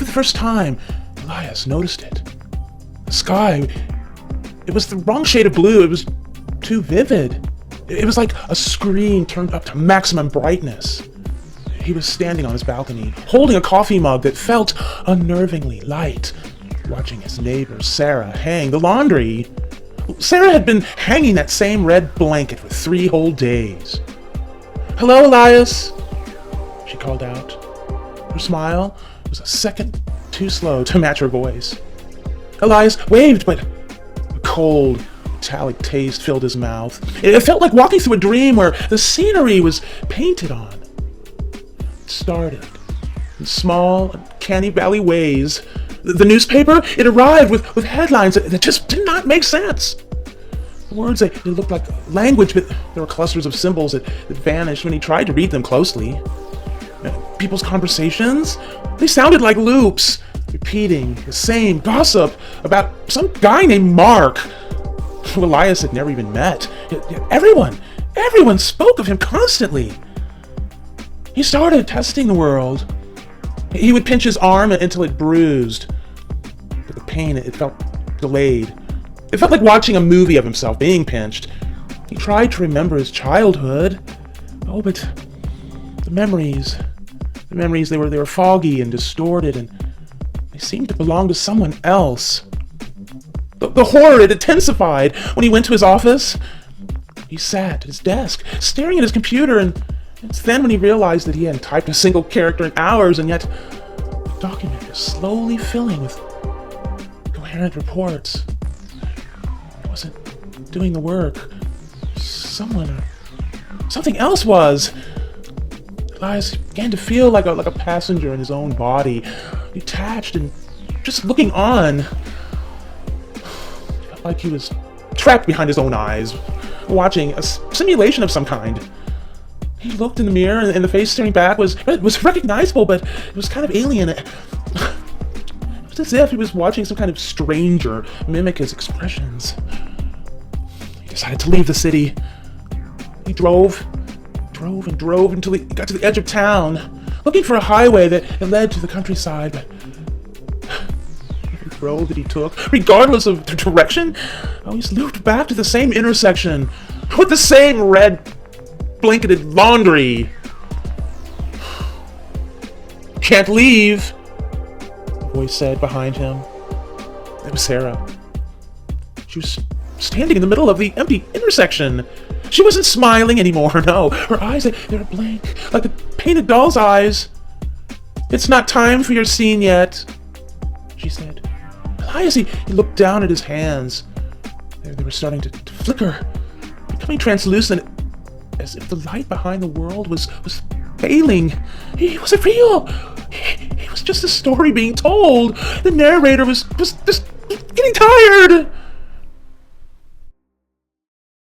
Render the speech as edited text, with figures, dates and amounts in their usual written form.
the first time, Elias noticed it. The sky, it was the wrong shade of blue. It was too vivid. It was like a screen turned up to maximum brightness. He was standing on his balcony, holding a coffee mug that felt unnervingly light, watching his neighbor Sarah hang the laundry. Sarah had been hanging that same red blanket for 3 whole days. "Hello, Elias," she called out. Her smile was a second too slow to match her voice. Elias waved, but a cold, metallic taste filled his mouth. It felt like walking through a dream where the scenery was painted on. It started in small, uncanny valley ways. The newspaper, it arrived with headlines that just did not make sense. The words, they looked like language, but there were clusters of symbols that vanished when he tried to read them closely. People's conversations, they sounded like loops, repeating the same gossip about some guy named Mark, who Elias had never even met. Yet everyone spoke of him constantly. He started testing the world. He would pinch his arm until it bruised, but the pain, it felt delayed. It felt like watching a movie of himself being pinched. He tried to remember his childhood. Oh, but the memories, they were foggy and distorted, and they seemed to belong to someone else. The horror, it intensified when he went to his office. He sat at his desk, staring at his computer, and it's then when he realized that he hadn't typed a single character in hours, and yet the document was slowly filling with coherent reports. It wasn't doing the work. Someone or something else was. Elias began to feel like a passenger in his own body, detached and just looking on. Felt like he was trapped behind his own eyes, watching a simulation of some kind. He looked in the mirror, and the face staring back was recognizable, but it was kind of alien. It was as if he was watching some kind of stranger mimic his expressions. He decided to leave the city. He drove until he got to the edge of town, looking for a highway that led to the countryside. But every road that he took, regardless of the direction, always looped back to the same intersection with the same red blanketed laundry. "Can't leave," a voice said behind him. It was Sarah. She was standing in the middle of the empty intersection. She wasn't smiling anymore, no. Her eyes, they were blank, like a painted doll's eyes. "It's not time for your scene yet," she said. Elias, he looked down at his hands. They were starting to flicker, becoming translucent, as if the light behind the world was failing. He wasn't real. He was just a story being told. The narrator was just getting tired.